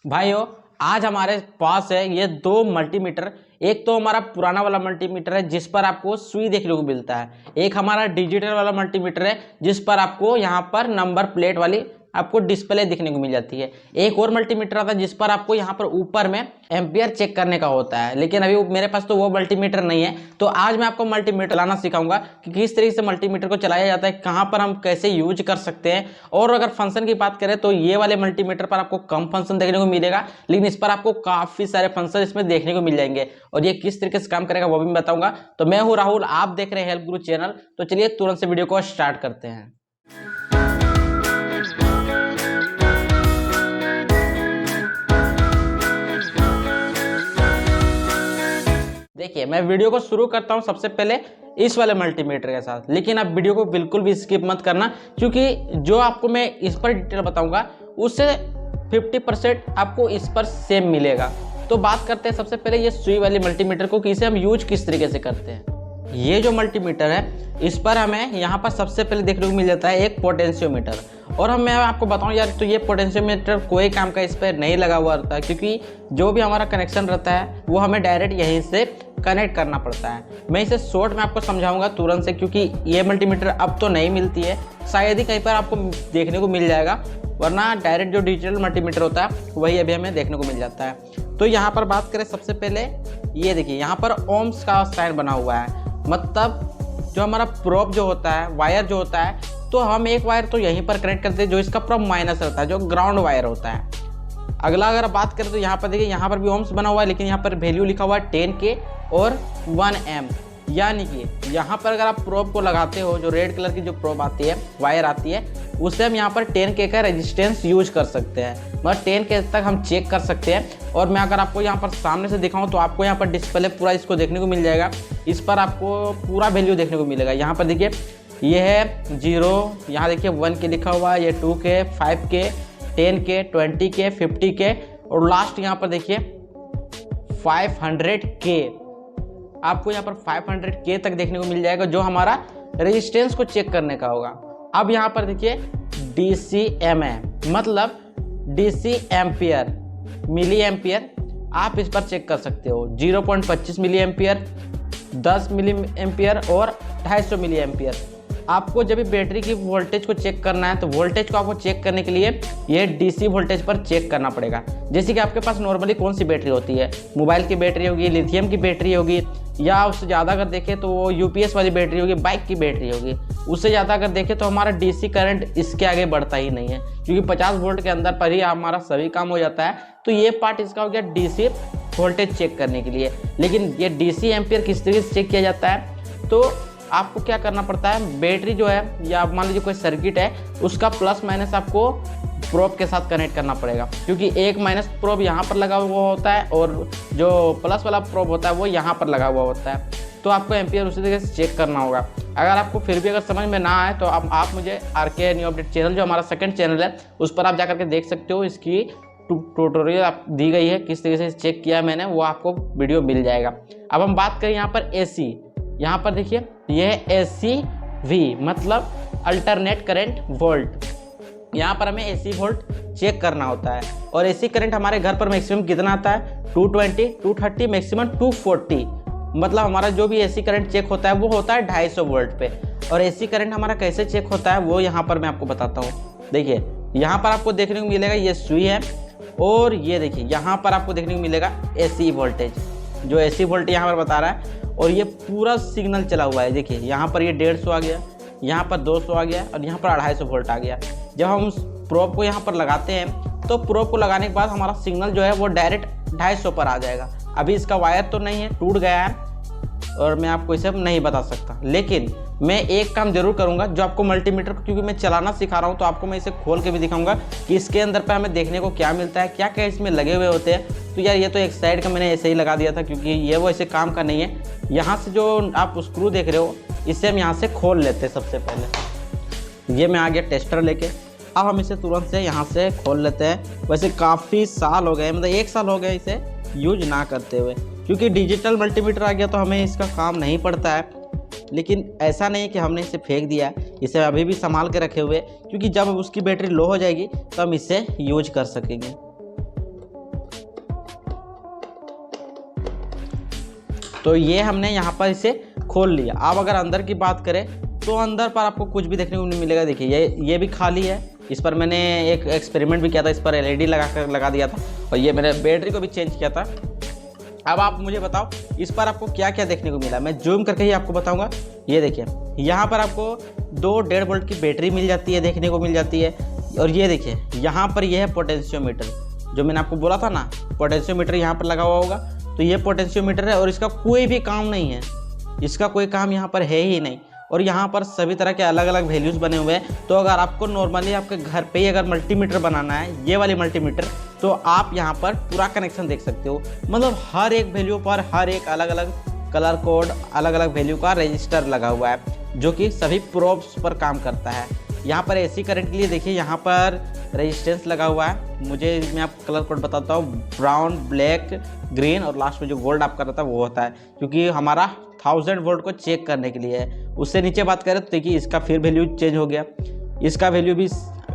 भाइयों, आज हमारे पास है ये दो मल्टीमीटर। एक तो हमारा पुराना वाला मल्टीमीटर है जिस पर आपको सुई देखने को मिलता है। एक हमारा डिजिटल वाला मल्टीमीटर है जिस पर आपको यहाँ पर नंबर प्लेट वाली आपको डिस्प्ले दिखने को मिल जाती है। एक और मल्टीमीटर आता है जिस पर आपको यहाँ पर ऊपर में एम्पियर चेक करने का होता है, लेकिन अभी मेरे पास तो वो मल्टीमीटर नहीं है। तो आज मैं आपको मल्टीमीटर चलाना सिखाऊंगा कि किस तरीके से मल्टीमीटर को चलाया जाता है, कहाँ पर हम कैसे यूज कर सकते हैं। और अगर फंक्शन की बात करें तो ये वाले मल्टीमीटर पर आपको कम फंक्शन देखने को मिलेगा, लेकिन इस पर आपको काफी सारे फंक्शन इसमें देखने को मिल जाएंगे और ये किस तरीके से काम करेगा वो भी मैं बताऊंगा। तो मैं हूँ राहुल, आप देख रहे हैं हेल्प गुरु चैनल। तो चलिए तुरंत से वीडियो को स्टार्ट करते हैं। देखिए, मैं वीडियो को शुरू करता हूं सबसे पहले इस वाले मल्टीमीटर के साथ, लेकिन आप वीडियो को बिल्कुल भी स्किप मत करना, क्योंकि जो आपको मैं इस पर डिटेल बताऊंगा उससे 50% आपको इस पर सेम मिलेगा। तो बात करते हैं सबसे पहले ये सुई वाली मल्टीमीटर को कि इसे हम यूज किस तरीके से करते हैं। ये जो मल्टीमीटर है इस पर हमें यहाँ पर सबसे पहले देखने को मिल जाता है एक पोटेंशियोमीटर। और मैं आपको बताऊं यार, तो ये पोटेंशियोमीटर कोई काम का इस पर नहीं लगा हुआ रहता है, क्योंकि जो भी हमारा कनेक्शन रहता है वो हमें डायरेक्ट यहीं से कनेक्ट करना पड़ता है। मैं इसे शॉर्ट में आपको समझाऊंगा तुरंत से, क्योंकि ये मल्टीमीटर अब तो नहीं मिलती है, शायद ही कहीं पर आपको देखने को मिल जाएगा, वरना डायरेक्ट जो डिजिटल मल्टीमीटर होता है वही अभी हमें देखने को मिल जाता है। तो यहाँ पर बात करें सबसे पहले, ये देखिए यहाँ पर ओम्स का साइन बना हुआ है, मतलब जो हमारा प्रोब जो होता है, वायर जो होता है, तो हम एक वायर तो यहीं पर कनेक्ट करते हैं जो इसका प्रोब माइनस रहता है, जो ग्राउंड वायर होता है। अगला अगर बात करें तो यहाँ पर देखिए यहाँ पर भी ओम्स बना हुआ है, लेकिन यहाँ पर वैल्यू लिखा हुआ है 10K और 1M। यानी कि यहाँ पर अगर आप प्रोब को लगाते हो, जो रेड कलर की जो प्रोब आती है, वायर आती है, उससे हम यहाँ पर 10K का रेजिस्टेंस यूज कर सकते हैं, मतलब 10K तक हम चेक कर सकते हैं। और मैं अगर आपको यहाँ पर सामने से दिखाऊं तो आपको यहाँ पर डिस्प्ले पूरा इसको देखने को मिल जाएगा। इस पर आपको पूरा वैल्यू देखने को मिलेगा। यहाँ पर देखिए ये है 0, यहाँ देखिए 1K लिखा हुआ है, ये 2K, 5K, 10K, 20K, 50K और लास्ट यहाँ पर देखिए 500K। आपको यहाँ पर 500K तक देखने को मिल जाएगा, जो हमारा रेजिस्टेंस को चेक करने का होगा। अब यहाँ पर देखिए DCM है, मतलब DC एम्पियर, मिली एम्पियर आप इस पर चेक कर सकते हो। 0.25 मिली एम्पियर, 10 मिली एम्पियर और 250 मिली एम्पियर। आपको जब भी बैटरी की वोल्टेज को चेक करना है तो वोल्टेज को आपको चेक करने के लिए ये डीसी वोल्टेज पर चेक करना पड़ेगा। जैसे कि आपके पास नॉर्मली कौन सी बैटरी होती है, मोबाइल की बैटरी होगी, लिथियम की बैटरी होगी, या उससे ज़्यादा अगर देखें तो वो यूपीएस वाली बैटरी होगी, बाइक की बैटरी होगी। उससे ज़्यादा अगर देखें तो हमारा डीसी करंट इसके आगे बढ़ता ही नहीं है, क्योंकि 50 वोल्ट के अंदर पर ही हमारा सभी काम हो जाता है। तो ये पार्ट इसका हो गया डीसी वोल्टेज चेक करने के लिए। लेकिन ये डीसी एम्पियर किस तरीके से चेक किया जाता है, तो आपको क्या करना पड़ता है, बैटरी जो है या मान लीजिए कोई सर्किट है, उसका प्लस माइनस आपको प्रोब के साथ कनेक्ट करना पड़ेगा, क्योंकि एक माइनस प्रोब यहाँ पर लगा हुआ होता है और जो प्लस वाला प्रोब होता है वो यहाँ पर लगा हुआ होता है। तो आपको एम्पियर उसी तरीके से चेक करना होगा। अगर आपको फिर भी अगर समझ में ना आए तो आप मुझे आरके न्यू अपडेट चैनल, जो हमारा सेकंड चैनल है, उस पर आप जाकर के देख सकते हो। इसकी ट्यूटोरियल आप दी गई है, किस तरीके से चेक किया मैंने, वो आपको वीडियो मिल जाएगा। अब हम बात करें यहाँ पर AC। यहाँ पर देखिए ये ACV, मतलब अल्टरनेट करंट वोल्ट। यहाँ पर हमें AC वोल्ट चेक करना होता है। और AC करंट हमारे घर पर मैक्सिमम कितना आता है, 220, 230, मैक्सिमम 240। मतलब हमारा जो भी AC करंट चेक होता है वो होता है 250 वोल्ट पे। और AC करंट हमारा कैसे चेक होता है वो यहाँ पर मैं आपको बताता हूँ। देखिए यहाँ पर आपको देखने को मिलेगा ये सुई है, और ये देखिए यहाँ पर आपको देखने को मिलेगा AC वोल्टेज, जो AC वोल्ट यहाँ पर बता रहा है। और ये पूरा सिग्नल चला हुआ है। देखिए यहाँ पर ये 150 आ गया, यहाँ पर 200 आ गया और यहाँ पर 250 वोल्ट आ गया। जब हम उस प्रोब को यहाँ पर लगाते हैं तो प्रोब को लगाने के बाद हमारा सिग्नल जो है वो डायरेक्ट 250 पर आ जाएगा। अभी इसका वायर तो नहीं है, टूट गया है और मैं आपको इसे नहीं बता सकता, लेकिन मैं एक काम जरूर करूंगा, जो आपको मल्टीमीटर को, क्योंकि मैं चलाना सिखा रहा हूं, तो आपको मैं इसे खोल के भी दिखाऊंगा कि इसके अंदर पे हमें देखने को क्या मिलता है, क्या क्या इसमें लगे हुए होते हैं। तो यार ये तो एक साइड का मैंने ऐसे ही लगा दिया था, क्योंकि ये वो ऐसे काम का नहीं है। यहाँ से जो आप स्क्रू देख रहे हो, इसे हम यहाँ से खोल लेते हैं। सबसे पहले ये मैं आ गया टेस्टर लेके। अब हम इसे तुरंत से यहाँ से खोल लेते हैं। वैसे काफ़ी साल हो गए, मतलब 1 साल हो गया इसे यूज ना करते हुए, क्योंकि डिजिटल मल्टीमीटर आ गया तो हमें इसका काम नहीं पड़ता है। लेकिन ऐसा नहीं कि हमने इसे फेंक दिया, इसे अभी भी संभाल के रखे हुए, क्योंकि जब उसकी बैटरी लो हो जाएगी तो हम इसे यूज कर सकेंगे। तो ये हमने यहाँ पर इसे खोल लिया। अब अगर अंदर की बात करें तो अंदर पर आपको कुछ भी देखने को नहीं मिलेगा। देखिए ये भी खाली है। इस पर मैंने एक एक्सपेरिमेंट भी किया था, इस पर LED लगा दिया था और ये मैंने बैटरी को भी चेंज किया था। अब आप मुझे बताओ इस पर आपको क्या क्या देखने को मिला। मैं जूम करके ही आपको बताऊंगा। ये देखिए यहाँ पर आपको 2 1.5 वोल्ट की बैटरी मिल जाती है, देखने को मिल जाती है। और ये देखिए यहाँ पर ये है पोटेंशियोमीटर, जो मैंने आपको बोला था ना पोटेंशियोमीटर यहाँ पर लगा हुआ होगा। तो ये पोटेंशियोमीटर है और इसका कोई भी काम नहीं है, इसका कोई काम यहाँ पर है ही नहीं। और यहाँ पर सभी तरह के अलग अलग वैल्यूज़ बने हुए हैं। तो अगर आपको नॉर्मली आपके घर पे ही अगर मल्टीमीटर बनाना है, ये वाली मल्टीमीटर, तो आप यहाँ पर पूरा कनेक्शन देख सकते हो। मतलब हर एक वैल्यू पर हर एक अलग अलग कलर कोड, अलग अलग वैल्यू का रजिस्टर लगा हुआ है, जो कि सभी प्रोब्स पर काम करता है। यहाँ पर AC करंट के लिए देखिए यहाँ पर रेजिस्टेंस लगा हुआ है। मैं आपको कलर कोड बताता हूँ, ब्राउन, ब्लैक, ग्रीन और लास्ट में जो गोल्ड आपका रहता है वो होता है, क्योंकि हमारा 1000 वोल्ट को चेक करने के लिए है। उससे नीचे बात करें तो देखिए इसका फिर वैल्यू चेंज हो गया, इसका वैल्यू भी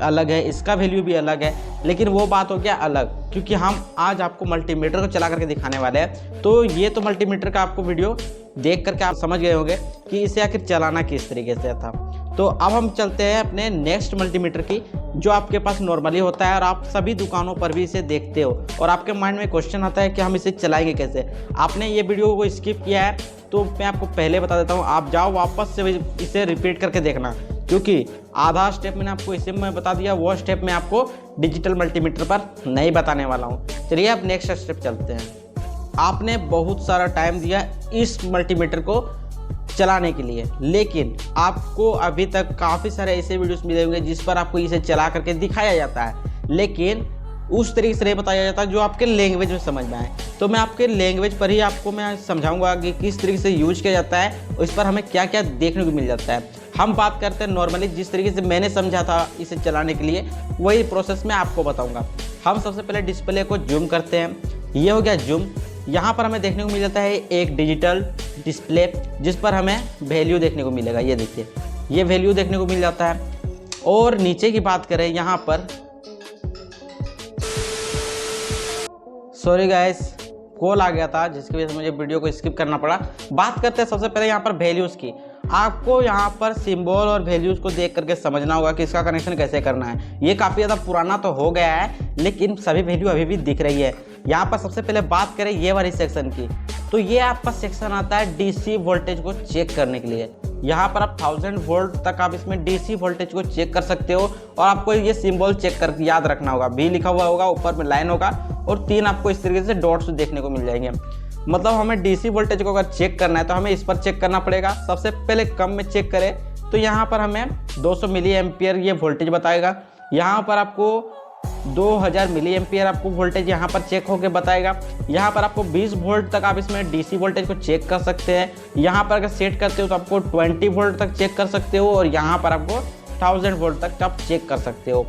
अलग है, इसका वैल्यू भी अलग है। लेकिन वो बात हो गया अलग, क्योंकि हम आज आपको मल्टीमीटर को चला करके दिखाने वाले हैं। तो ये तो मल्टीमीटर का आपको वीडियो देख करके आप समझ गए होंगे कि इसे आखिर चलाना किस तरीके से था। तो अब हम चलते हैं अपने नेक्स्ट मल्टीमीटर की, जो आपके पास नॉर्मली होता है और आप सभी दुकानों पर भी इसे देखते हो और आपके माइंड में क्वेश्चन आता है कि हम इसे चलाएंगे कैसे। आपने ये वीडियो को स्किप किया है तो मैं आपको पहले बता देता हूँ, आप जाओ वापस से इसे रिपीट करके देखना, क्योंकि आधा स्टेप मैंने आपको इसे में बता दिया, वो स्टेप मैं आपको डिजिटल मल्टीमीटर पर नहीं बताने वाला हूँ। चलिए अब नेक्स्ट स्टेप चलते हैं। आपने बहुत सारा टाइम दिया इस मल्टीमीटर को चलाने के लिए, लेकिन आपको अभी तक काफ़ी सारे ऐसे वीडियोस मिले होंगे जिस पर आपको इसे चला करके दिखाया जाता है, लेकिन उस तरीके से नहीं बताया जाता जो आपके लैंग्वेज में समझ में आए। तो मैं आपके लैंग्वेज पर ही आपको मैं समझाऊंगा कि किस तरीके से यूज किया जाता है और इस पर हमें क्या क्या देखने को मिल जाता है। हम बात करते हैं नॉर्मली जिस तरीके से मैंने समझा था इसे चलाने के लिए, वही प्रोसेस मैं आपको बताऊँगा। हम सबसे पहले डिस्प्ले को जूम करते हैं। ये हो गया जूम। यहाँ पर हमें देखने को मिल जाता है एक डिजिटल डिस्प्ले, जिस पर हमें वैल्यू देखने को मिलेगा। ये देखिए ये वैल्यू देखने को मिल जाता है। और नीचे की बात करें यहाँ पर, सॉरी गाइस कॉल आ गया था जिसकी वजह से मुझे वीडियो को स्किप करना पड़ा। बात करते हैं सबसे पहले यहाँ पर वैल्यूज़ की। आपको यहाँ पर सिंबल और वैल्यूज़ को देख करके समझना होगा कि इसका कनेक्शन कैसे करना है। ये काफ़ी ज़्यादा पुराना तो हो गया है, लेकिन सभी वैल्यू अभी भी दिख रही है। यहाँ पर सबसे पहले बात करें ये वाली सेक्शन की, तो ये आपका सेक्शन आता है DC वोल्टेज को चेक करने के लिए। यहाँ पर आप 1000 वोल्ट तक आप इसमें DC वोल्टेज को चेक कर सकते हो। और आपको ये सिंबल चेक कर याद रखना होगा, V लिखा हुआ होगा, ऊपर में लाइन होगा और 3 आपको इस तरीके से डॉट्स देखने को मिल जाएंगे। मतलब हमें DC वोल्टेज को अगर चेक करना है तो हमें इस पर चेक करना पड़ेगा। सबसे पहले कम में चेक करें तो यहाँ पर हमें 200 मिली एम्पियर ये वोल्टेज बताएगा। यहाँ पर आपको 2000 मिली एम्पियर आपको वोल्टेज यहाँ पर चेक होकर बताएगा। यहाँ पर आपको 20 वोल्ट तक आप इसमें DC वोल्टेज को चेक कर सकते हैं। यहाँ पर अगर सेट करते हो तो आपको 20 वोल्ट तक चेक कर सकते हो और यहाँ पर आपको 1000 वोल्ट तक आप चेक कर सकते हो।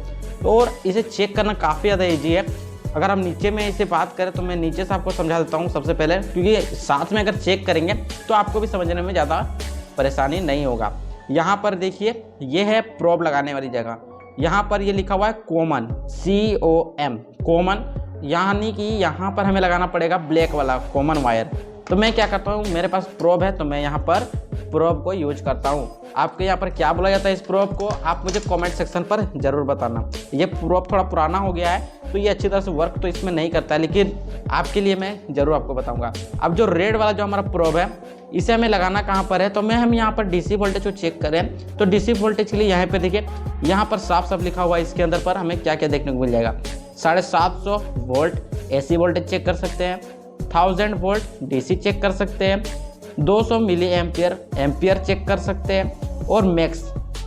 और इसे चेक करना काफ़ी ज़्यादा ईजी है। अगर हम नीचे में इसे बात करें तो मैं नीचे से आपको समझा देता हूँ सबसे पहले, क्योंकि साथ में अगर चेक करेंगे तो आपको भी समझने में ज़्यादा परेशानी नहीं होगा। यहाँ पर देखिए ये है प्रोब लगाने वाली जगह। यहाँ पर ये लिखा हुआ है कॉमन, COM कॉमन, यानी कि यहाँ पर हमें लगाना पड़ेगा ब्लैक वाला कॉमन वायर। तो मैं क्या करता हूँ, मेरे पास प्रोब है तो मैं यहाँ पर प्रोब को यूज करता हूँ। आपके यहाँ पर क्या बोला जाता है इस प्रोब को, आप मुझे कमेंट सेक्शन पर ज़रूर बताना। ये प्रोब थोड़ा पुराना हो गया है तो ये अच्छी तरह से वर्क तो इसमें नहीं करता है, लेकिन आपके लिए मैं ज़रूर आपको बताऊँगा। अब जो रेड वाला जो हमारा प्रोब है इसे हमें लगाना कहाँ पर है, तो हम यहाँ पर DC वोल्टेज को चेक करें तो DC वोल्टेज के लिए यहाँ पे देखिए, यहाँ पर साफ साफ लिखा हुआ है इसके अंदर पर हमें क्या क्या देखने को मिल जाएगा। 750 वोल्ट AC वोल्टेज चेक कर सकते हैं, 1000 वोल्ट DC चेक कर सकते हैं, 200 मिली एम्पियर चेक कर सकते हैं और मैक्स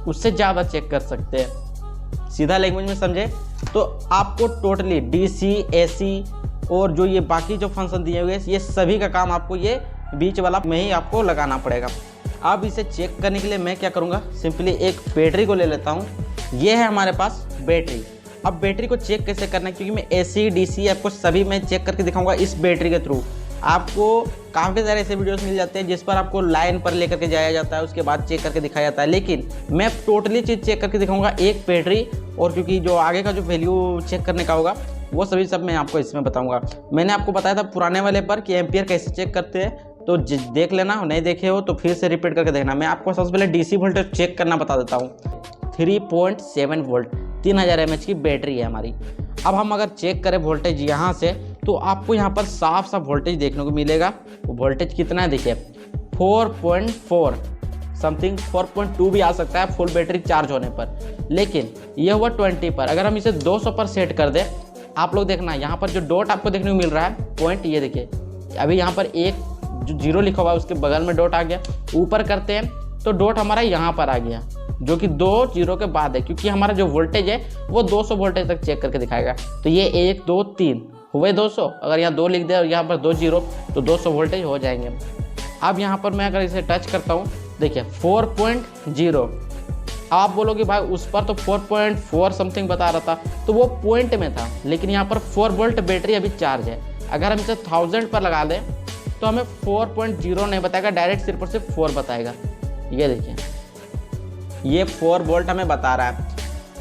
उससे ज़्यादा चेक कर सकते हैं। सीधा लैंग्वेज में समझे तो आपको टोटली DC AC और जो ये बाकी जो फंक्शन दिए हुए ये सभी का काम आपको ये बीच वाला में ही आपको लगाना पड़ेगा। अब इसे चेक करने के लिए मैं क्या करूँगा, सिंपली एक बैटरी को ले लेता हूँ। ये है हमारे पास बैटरी। अब बैटरी को चेक कैसे करना है, क्योंकि मैं AC DC आपको सभी मैं चेक करके दिखाऊंगा इस बैटरी के थ्रू। आपको काफ़ी सारे ऐसे वीडियोस मिल जाते हैं जिस पर आपको लाइन पर लेकर के जाया जाता है, उसके बाद चेक करके दिखाया जाता है, लेकिन मैं टोटली चीज़ चेक करके दिखाऊंगा एक बैटरी। और क्योंकि जो आगे का जो वैल्यू चेक करने का होगा वो सभी सब मैं आपको इसमें बताऊंगा। मैंने आपको बताया था पुराने वाले पर कि एम्पियर कैसे चेक करते हैं, तो देख लेना, नहीं देखे हो तो फिर से रिपीट करके देखना। मैं आपको सबसे पहले डीसी वोल्टेज चेक करना बता देता हूँ। 3.7 वोल्ट 3000 mAh की बैटरी है हमारी। अब हम अगर चेक करें वोल्टेज यहाँ से, तो आपको यहाँ पर साफ साफ वोल्टेज देखने को मिलेगा। वो वोल्टेज कितना है देखिए 4.4 समथिंग, 4.2 भी आ सकता है फुल बैटरी चार्ज होने पर, लेकिन ये हुआ 20 पर। अगर हम इसे 200 पर सेट कर दें, आप लोग देखना यहाँ पर जो डॉट आपको देखने को मिल रहा है पॉइंट, ये देखिए अभी यहाँ पर एक जो 0 लिखा हुआ है उसके बगल में डॉट आ गया। ऊपर करते हैं तो डॉट हमारा यहाँ पर आ गया, जो कि 2 0 के बाद है, क्योंकि हमारा जो वोल्टेज है वो 200 वोल्टेज तक चेक करके दिखाएगा। तो ये 1 2 3 हुए 200, अगर यहाँ 2 लिख दे और यहाँ पर 2 0 तो 200 वोल्टेज हो जाएंगे। अब यहाँ पर मैं अगर इसे टच करता हूँ, देखिए 4.0। आप बोलोगे भाई उस पर तो 4.4 समथिंग बता रहा था, तो वो पॉइंट में था, लेकिन यहाँ पर 4 वोल्ट बैटरी अभी चार्ज है। अगर हम इसे 1000 पर लगा दें तो हमें 4.0 नहीं बताएगा, डायरेक्ट सिर्फ और सिर्फ 4 बताएगा। ये देखिए ये 4 वोल्ट हमें बता रहा है।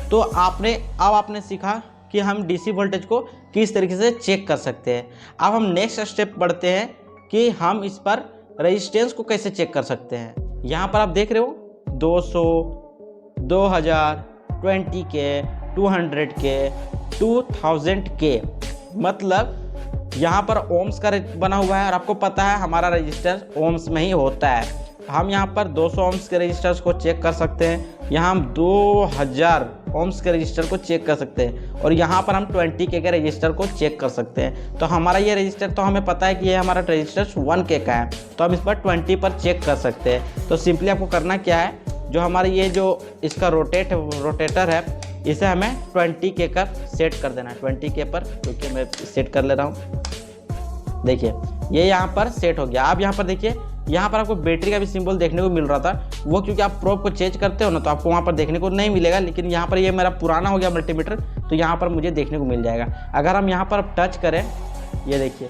तो अब आपने सीखा कि हम डीसी वोल्टेज को किस तरीके से चेक कर सकते हैं। अब हम नेक्स्ट स्टेप बढ़ते हैं कि हम इस पर रेजिस्टेंस को कैसे चेक कर सकते हैं। यहाँ पर आप देख रहे हो 200, 2000, 20K, 200K, 2000K, मतलब यहाँ पर ओम्स का बना हुआ है और आपको पता है हमारा रजिस्टर ओम्स में ही होता है। हम यहाँ पर 200 ओम्स के रजिस्टर्स को चेक कर सकते हैं, यहाँ हम 2000 ओम्स के रजिस्टर को चेक कर सकते हैं, और यहाँ पर हम 20K के रजिस्टर को चेक कर सकते हैं। तो हमारा ये रजिस्टर तो हमें पता है कि ये हमारा रजिस्टर 1K का है, तो हम इस पर 20 पर चेक कर सकते हैं। तो सिंपली आपको करना क्या है, जो हमारा ये जो इसका रोटेटर है इसे हमें 20K का सेट कर देना है, 20K पर, क्योंकि मैं सेट कर ले रहा हूँ। देखिए ये यहाँ पर सेट हो गया। अब यहाँ पर देखिए, यहाँ पर आपको बैटरी का भी सिंबल देखने को मिल रहा था, वो क्योंकि आप प्रोब को चेंज करते हो ना तो आपको वहाँ पर देखने को नहीं मिलेगा, लेकिन यहाँ पर ये मेरा पुराना हो गया मल्टीमीटर, तो यहाँ पर मुझे देखने को मिल जाएगा। अगर हम यहाँ पर टच करें, ये देखिए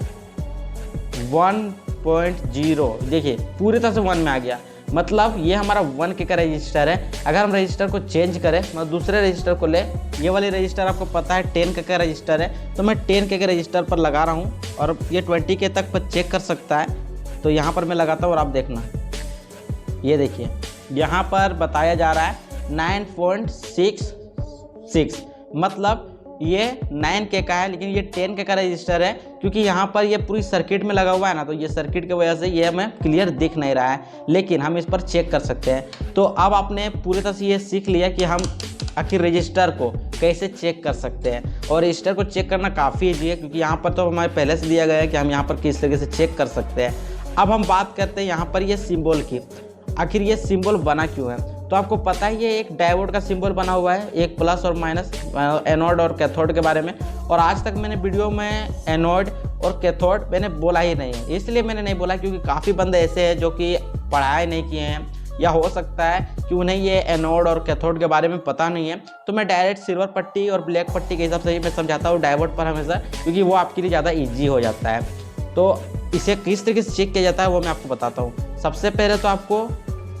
1.0, देखिए पूरी तरह से 1 में आ गया, मतलब ये हमारा 1K का रजिस्टर है। अगर हम रजिस्टर को चेंज करें, मतलब दूसरे रजिस्टर को ले, ये वाले रजिस्टर आपको पता है 10K का रजिस्टर है, तो मैं 10K के रजिस्टर पर लगा रहा हूँ और ये 20K तक पर चेक कर सकता है। तो यहाँ पर मैं लगाता हूँ और आप देखना, ये देखिए यहाँ पर बताया जा रहा है 9.66, मतलब ये 9K का है, लेकिन ये 10K का रजिस्टर है, क्योंकि यहाँ पर ये पूरी सर्किट में लगा हुआ है ना, तो ये सर्किट की वजह से ये हमें क्लियर दिख नहीं रहा है, लेकिन हम इस पर चेक कर सकते हैं। तो अब आपने पूरी तरह से ये सीख लिया कि हम आखिर रजिस्टर को कैसे चेक कर सकते हैं, और रजिस्टर को चेक करना काफ़ी ईजी है, क्योंकि यहाँ पर तो हमारे पहले से दिया गया है कि हम यहाँ पर किस तरीके से चेक कर सकते हैं। अब हम बात करते हैं यहाँ पर ये सिंबल की, आखिर ये सिंबल बना क्यों है। तो आपको पता है ये एक डायोड का सिंबल बना हुआ है, एक प्लस और माइनस, एनोड और कैथोड के बारे में, और आज तक मैंने वीडियो में एनोड और कैथोड मैंने बोला ही नहीं है। इसलिए मैंने नहीं बोला क्योंकि काफ़ी बंदे ऐसे हैं जो कि पढ़ाई नहीं किए हैं, या हो सकता है कि उन्हें ये एनोड और कैथोड के बारे में पता नहीं है। तो मैं डायरेक्ट सिल्वर पट्टी और ब्लैक पट्टी के हिसाब से ही मैं समझाता हूँ डायोड पर हमेशा, क्योंकि वो आपके लिए ज़्यादा ईजी हो जाता है। तो इसे किस तरीके से चेक किया जाता है वो मैं आपको बताता हूँ। सबसे पहले तो आपको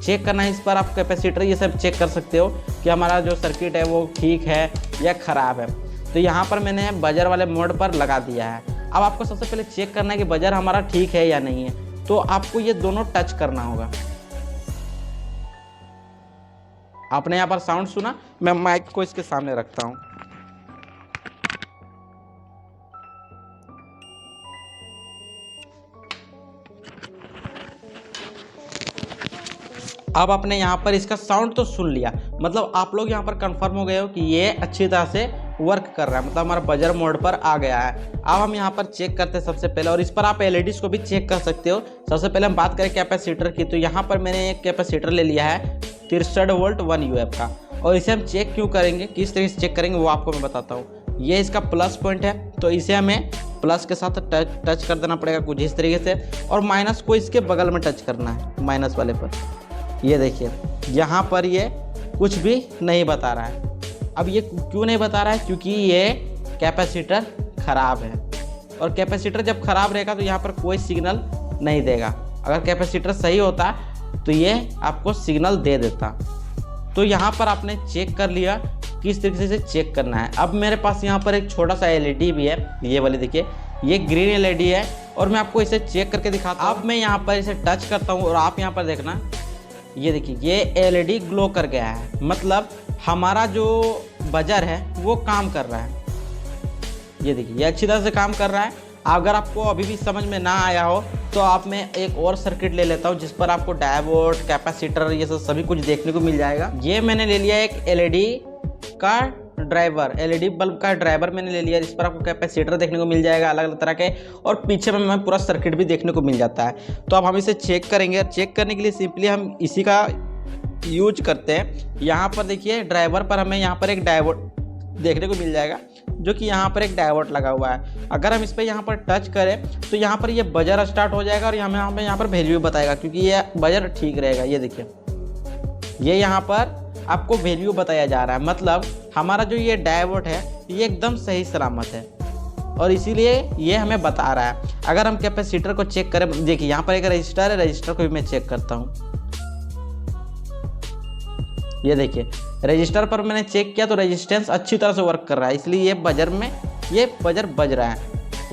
चेक करना है, इस पर आप कैपेसिटर ये सब चेक कर सकते हो कि हमारा जो सर्किट है वो ठीक है या ख़राब है। तो यहाँ पर मैंने बजर वाले मोड पर लगा दिया है। अब आपको सबसे पहले चेक करना है कि बजर हमारा ठीक है या नहीं है, तो आपको ये दोनों टच करना होगा। आपने यहाँ पर साउंड सुना, मैं माइक को इसके सामने रखता हूँ। अब आपने यहाँ पर इसका साउंड तो सुन लिया, मतलब आप लोग यहाँ पर कंफर्म हो गए हो कि ये अच्छी तरह से वर्क कर रहा है, मतलब हमारा बजर मोड पर आ गया है। अब हम यहाँ पर चेक करते हैं सबसे पहले, और इस पर आप एलईडीज को भी चेक कर सकते हो। सबसे पहले हम बात करें कैपेसिटर की, तो यहाँ पर मैंने एक कैपेसिटर ले लिया है 63 वोल्ट 1 UF का, और इसे हम चेक क्यों करेंगे, किस तरीके से चेक करेंगे वो आपको मैं बताता हूँ। ये इसका प्लस पॉइंट है, तो इसे हमें प्लस के साथ टच कर देना पड़ेगा कुछ इस तरीके से, और माइनस को इसके बगल में टच करना है, माइनस वाले पर। ये देखिए यहाँ पर ये कुछ भी नहीं बता रहा है। अब ये क्यों नहीं बता रहा है, क्योंकि ये कैपेसिटर ख़राब है, और कैपेसिटर जब ख़राब रहेगा तो यहाँ पर कोई सिग्नल नहीं देगा। अगर कैपेसिटर सही होता तो ये आपको सिग्नल दे देता। तो यहाँ पर आपने चेक कर लिया किस तरीके से चेक करना है। अब मेरे पास यहाँ पर एक छोटा सा LED भी है, ये वाली देखिए, ये ग्रीन एलईडी है और मैं आपको इसे चेक करके दिखाता हूँ। अब मैं यहाँ पर इसे टच करता हूँ और आप यहाँ पर देखना, ये देखिए ये एलईडी ग्लो कर गया है, मतलब हमारा जो बजर है वो काम कर रहा है। ये देखिए ये अच्छी तरह से काम कर रहा है। अगर आपको अभी भी समझ में ना आया हो तो आप मैं एक और सर्किट ले लेता हूँ जिस पर आपको डायोड, कैपेसिटर ये सब सभी कुछ देखने को मिल जाएगा। ये मैंने ले लिया एक एलईडी का ड्राइवर, एलईडी बल्ब का ड्राइवर मैंने ले लिया। इस पर आपको कैपेसिटर देखने को मिल जाएगा अलग अलग तरह के, और पीछे में पूरा सर्किट भी देखने को मिल जाता है। तो अब हम इसे चेक करेंगे। चेक करने के लिए सिंपली हम इसी का यूज करते हैं। यहाँ पर देखिए ड्राइवर पर हमें यहाँ पर एक डायोड देखने को मिल जाएगा, जो कि यहाँ पर एक डायोड लगा हुआ है। अगर हम इस पर यहाँ पर टच करें तो यहाँ पर ये बजर स्टार्ट हो जाएगा और हमें यहाँ पर वैल्यू बताएगा, क्योंकि ये बजर ठीक रहेगा। ये देखिए ये यहाँ पर आपको वैल्यू बताया जा रहा है, मतलब हमारा जो ये डायोड है ये एकदम सही सलामत है और इसीलिए ये हमें बता रहा है। अगर हम कैपेसिटर को चेक करें, देखिए यहाँ पर एक रजिस्टर है, रजिस्टर को भी मैं चेक करता हूँ। ये देखिए रजिस्टर पर मैंने चेक किया तो रेजिस्टेंस अच्छी तरह से वर्क कर रहा है, इसलिए ये बजर बज रहा है।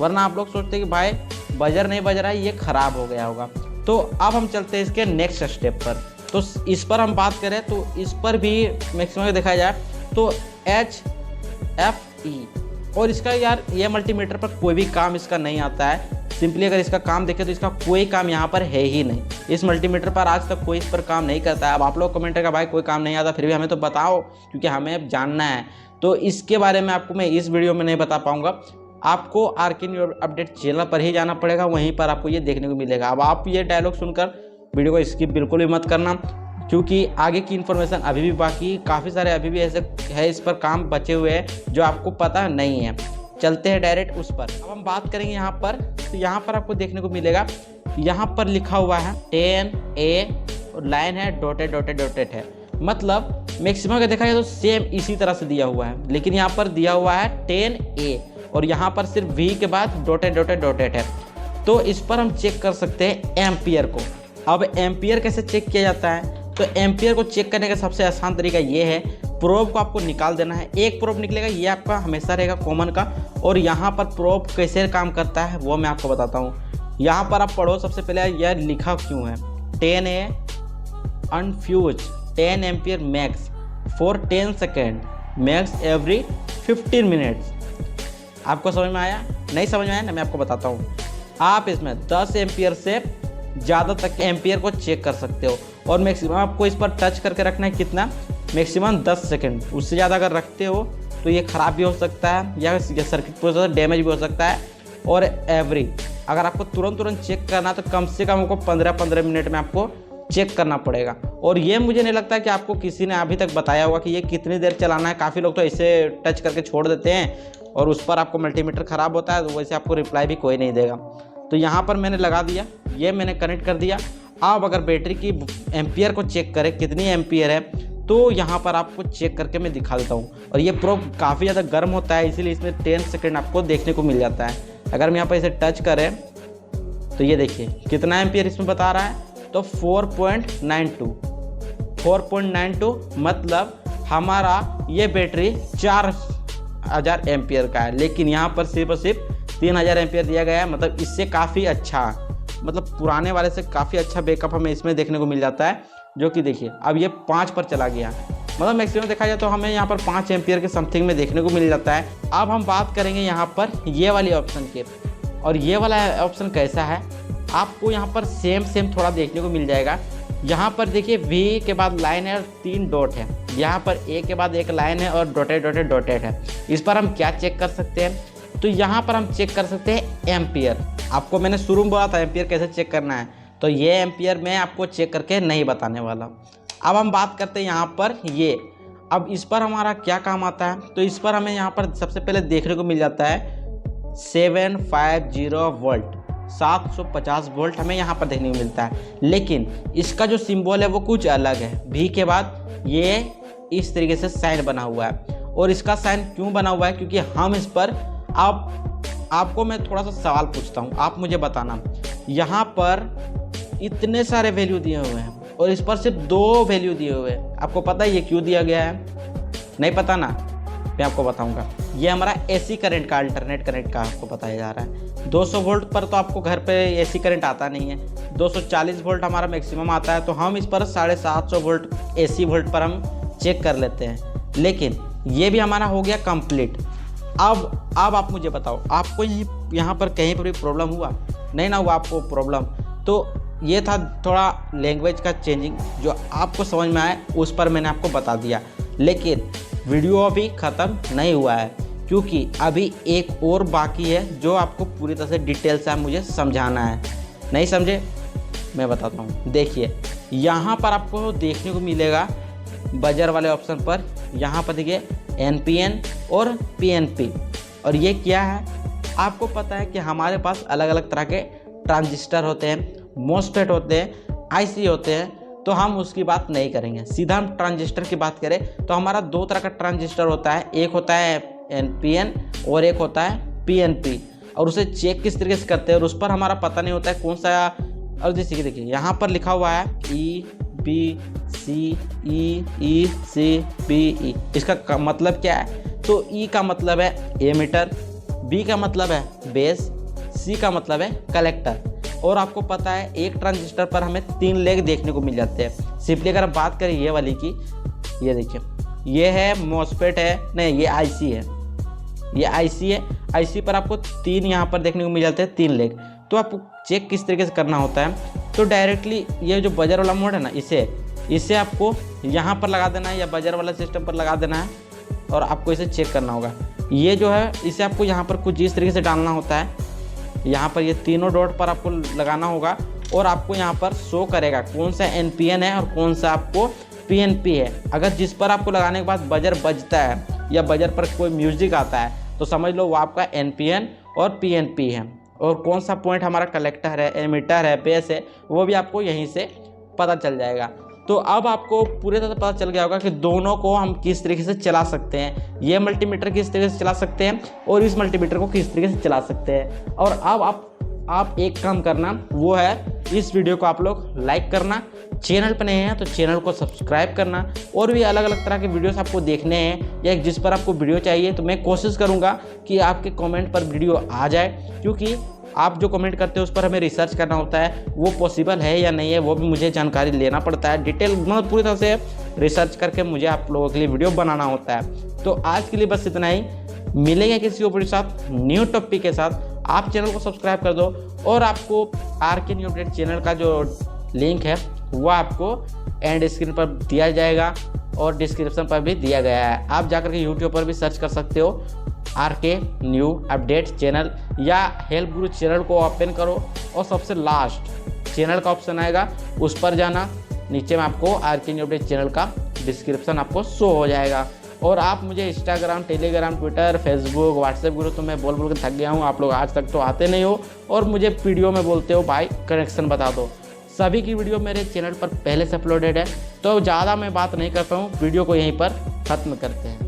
वरना आप लोग सोचते हैं कि भाई बजर नहीं बज रहा है, ये ख़राब हो गया होगा। तो अब हम चलते हैं इसके नेक्स्ट स्टेप पर। तो इस पर हम बात करें तो इस पर भी मैक्सिमम देखा जाए तो HFE, और इसका यार ये मल्टीमीटर पर कोई भी काम इसका नहीं आता है। सिंपली अगर इसका काम देखें तो इसका कोई काम यहाँ पर है ही नहीं। इस मल्टीमीटर पर आज तक कोई इस पर काम नहीं करता है। अब आप लोग कमेंट करेगा भाई कोई काम नहीं आता, फिर भी हमें तो बताओ, क्योंकि हमें अब जानना है। तो इसके बारे में आपको मैं इस वीडियो में नहीं बता पाऊँगा। आपको आरके न्यूज़ अपडेट चैनल पर ही जाना पड़ेगा, वहीं पर आपको ये देखने को मिलेगा। अब आप ये डायलॉग सुनकर वीडियो को स्किप बिल्कुल भी मत करना, क्योंकि आगे की इन्फॉर्मेशन अभी भी बाकी काफ़ी सारे अभी भी ऐसे है इस पर काम बचे हुए हैं जो आपको पता नहीं है। चलते हैं डायरेक्ट उस पर। अब हम बात करेंगे यहाँ पर, तो यहाँ पर आपको देखने को मिलेगा, यहाँ पर लिखा हुआ है 10A और लाइन है डॉटेड है, मतलब मैक्सिमम अगर देखा जाए तो सेम इसी तरह से दिया हुआ है, लेकिन यहाँ पर दिया हुआ है 10A और यहाँ पर सिर्फ V के बाद डॉटेड है। तो इस पर हम चेक कर सकते हैं एम्पियर को। अब एम्पियर कैसे चेक किया जाता है, तो एम्पियर को चेक करने का सबसे आसान तरीका ये है, प्रोब को आपको निकाल देना है। एक प्रोब निकलेगा, ये आपका हमेशा रहेगा कॉमन का। और यहाँ पर प्रोब कैसे काम करता है वो मैं आपको बताता हूँ। यहाँ पर आप पढ़ो, सबसे पहले यह लिखा क्यों है 10A अनफ्यूज 10 ampere max for 10 second max every 15 minutes. आपको समझ में आया? नहीं समझ में आया ना, मैं आपको बताता हूँ। आप इसमें 10 एम्पियर से ज़्यादा तक एम्पियर को चेक कर सकते हो, और मैक्सिमम आपको इस पर टच करके रखना है कितना, मैक्सिमम 10 सेकंड। उससे ज़्यादा अगर रखते हो तो ये ख़राब भी हो सकता है या सर्किट प्रोसेसर डैमेज भी हो सकता है। और एवरी अगर आपको तुरंत चेक करना तो कम से कम आपको 15 मिनट में आपको चेक करना पड़ेगा। और ये मुझे नहीं लगता कि आपको किसी ने अभी तक बताया होगा कि ये कितनी देर चलाना है। काफ़ी लोग तो ऐसे टच करके छोड़ देते हैं और उस पर आपको मल्टीमीटर ख़राब होता है, तो वैसे आपको रिप्लाई भी कोई नहीं देगा। तो यहाँ पर मैंने लगा दिया, ये मैंने कनेक्ट कर दिया। अब अगर बैटरी की एम्पियर को चेक करें कितनी एम्पियर है, तो यहाँ पर आपको चेक करके मैं दिखा देता हूँ। और ये प्रोब काफ़ी ज़्यादा गर्म होता है, इसीलिए इसमें 10 सेकंड आपको देखने को मिल जाता है। अगर हम यहाँ पर इसे टच करें तो ये देखिए कितना एम्पियर इसमें बता रहा है, तो 4.92 मतलब हमारा ये बैटरी 4000 एम्पियर का है, लेकिन यहाँ पर सिर्फ और सिर्फ 3000 एम्पियर दिया गया है। मतलब इससे काफ़ी अच्छा, मतलब पुराने वाले से काफ़ी अच्छा बैकअप हमें इसमें देखने को मिल जाता है। जो कि देखिए अब ये 5 पर चला गया, मतलब मैक्सिमम देखा जाए तो हमें यहाँ पर 5 एम्पियर के समथिंग में देखने को मिल जाता है। अब हम बात करेंगे यहाँ पर ये वाली ऑप्शन के, और ये वाला ऑप्शन कैसा है, आपको यहाँ पर सेम थोड़ा देखने को मिल जाएगा। यहाँ पर देखिए V के बाद लाइन है और 3 डॉट है, यहाँ पर A के बाद एक लाइन है और डॉटेड है। इस पर हम क्या चेक कर सकते हैं, तो यहाँ पर हम चेक कर सकते हैं एम्पियर। आपको मैंने शुरू में बोला था एम्पियर कैसे चेक करना है, तो ये एम्पियर मैं आपको चेक करके नहीं बताने वाला। अब हम बात करते हैं यहाँ पर ये, अब इस पर हमारा क्या काम आता है, तो इस पर हमें यहाँ पर सबसे पहले देखने को मिल जाता है 750 वोल्ट, 750 वोल्ट हमें यहाँ पर देखने को मिलता है। लेकिन इसका जो सिंबल है वो कुछ अलग है। V के बाद ये इस तरीके से साइन बना हुआ है, और इसका साइन क्यों बना हुआ है, क्योंकि हम इस पर आपको मैं थोड़ा सा सवाल पूछता हूँ, आप मुझे बताना। यहाँ पर इतने सारे वैल्यू दिए हुए हैं और इस पर सिर्फ 2 वैल्यू दिए हुए हैं। आपको पता है ये क्यों दिया गया है? नहीं पता ना, मैं आपको बताऊँगा। ये हमारा एसी करंट का, अल्टरनेट करंट का आपको बताया जा रहा है। 200 वोल्ट पर तो आपको घर पे एसी करंट आता नहीं है, 240 वोल्ट हमारा मैक्सिमम आता है, तो हम इस पर 750 वोल्ट एसी वोल्ट पर हम चेक कर लेते हैं। लेकिन ये भी हमारा हो गया कंप्लीट। अब आप मुझे बताओ, आपको यहाँ पर कहीं पर भी प्रॉब्लम हुआ? नहीं ना हुआ आपको प्रॉब्लम? तो ये था थोड़ा लैंग्वेज का चेंजिंग, जो आपको समझ में आए उस पर मैंने आपको बता दिया। लेकिन वीडियो अभी ख़त्म नहीं हुआ है, क्योंकि अभी एक और बाकी है जो आपको पूरी तरह से डिटेल से मुझे समझाना है। नहीं समझे? मैं बताता हूँ। देखिए, यहाँ पर आपको देखने को मिलेगा बजर वाले ऑप्शन पर, यहाँ पर देखिए NPN और PNP। और ये क्या है? आपको पता है कि हमारे पास अलग अलग तरह के ट्रांजिस्टर होते हैं, मोस्फेट होते हैं, IC होते हैं, तो हम उसकी बात नहीं करेंगे। सीधा हम ट्रांजिस्टर की बात करें तो हमारा 2 तरह का ट्रांजिस्टर होता है, एक होता है NPN और एक होता है PNP। और उसे चेक किस तरीके से करते हैं और उस पर हमारा पता नहीं होता है कौन सा। और जैसे कि देखिए यहाँ पर लिखा हुआ है EBCEECBE। इसका मतलब क्या है? तो E का मतलब है एमीटर, B का मतलब है बेस, C का मतलब है कलेक्टर। और आपको पता है एक ट्रांजिस्टर पर हमें 3 लेग देखने को मिल जाते हैं। सिंपली अगर बात करें ये वाली की, ये देखिए, ये है मोस्फेट है, नहीं ये IC है, ये IC है। IC पर आपको 3 यहाँ पर देखने को मिल जाते हैं, 3 लेग। तो आपको चेक किस तरीके से करना होता है? तो डायरेक्टली ये जो बजर वाला मोड है ना, इसे आपको यहाँ पर लगा देना है या बजर वाला सिस्टम पर लगा देना है और आपको इसे चेक करना होगा। ये जो है इसे आपको यहाँ पर कुछ इस तरीके से डालना होता है, यहाँ पर ये तीनों डॉट पर आपको लगाना होगा और आपको यहाँ पर शो करेगा कौन सा NPN है और कौन सा आपको PNP है। अगर जिस पर आपको लगाने के बाद बजर बजता है या बजर पर कोई म्यूजिक आता है तो समझ लो वो आपका NPN और PNP है। और कौन सा पॉइंट हमारा कलेक्टर है, एमिटर है, बेस है, वो भी आपको यहीं से पता चल जाएगा। तो अब आपको पूरे तरह से पता चल गया होगा कि दोनों को हम किस तरीके से चला सकते हैं। ये मल्टीमीटर किस तरीके से चला सकते हैं और इस मल्टीमीटर को किस तरीके से चला सकते हैं। और अब आप एक काम करना, वो है इस वीडियो को आप लोग लाइक करना, चैनल पर नए हैं तो चैनल को सब्सक्राइब करना। और भी अलग अलग तरह के वीडियोस आपको देखने हैं या जिस पर आपको वीडियो चाहिए तो मैं कोशिश करूँगा कि आपके कमेंट पर वीडियो आ जाए, क्योंकि आप जो कमेंट करते हैं उस पर हमें रिसर्च करना होता है, वो पॉसिबल है या नहीं है वो भी मुझे जानकारी लेना पड़ता है। डिटेल मतलब पूरी तरह से रिसर्च करके मुझे आप लोगों के लिए वीडियो बनाना होता है। तो आज के लिए बस इतना ही, मिलेंगे किसी और साथ न्यू टॉपिक के साथ। आप चैनल को सब्सक्राइब कर दो और आपको RK न्यू अपडेट चैनल का जो लिंक है वो आपको एंड स्क्रीन पर दिया जाएगा और डिस्क्रिप्शन पर भी दिया गया है। आप जाकर के यूट्यूब पर भी सर्च कर सकते हो RK न्यू अपडेट चैनल या हेल्प गुरु चैनल को ओपन करो और सबसे लास्ट चैनल का ऑप्शन आएगा, उस पर जाना। नीचे में आपको RK न्यू अपडेट चैनल का डिस्क्रिप्शन आपको शो हो जाएगा। और आप मुझे Instagram, Telegram, Twitter, Facebook, WhatsApp group तो मैं बोल के थक गया हूँ। आप लोग आज तक तो आते नहीं हो और मुझे वीडियो में बोलते हो भाई कनेक्शन बता दो। सभी की वीडियो मेरे चैनल पर पहले से अपलोडेड है, तो ज़्यादा मैं बात नहीं करता हूँ, वीडियो को यहीं पर ख़त्म करते हैं।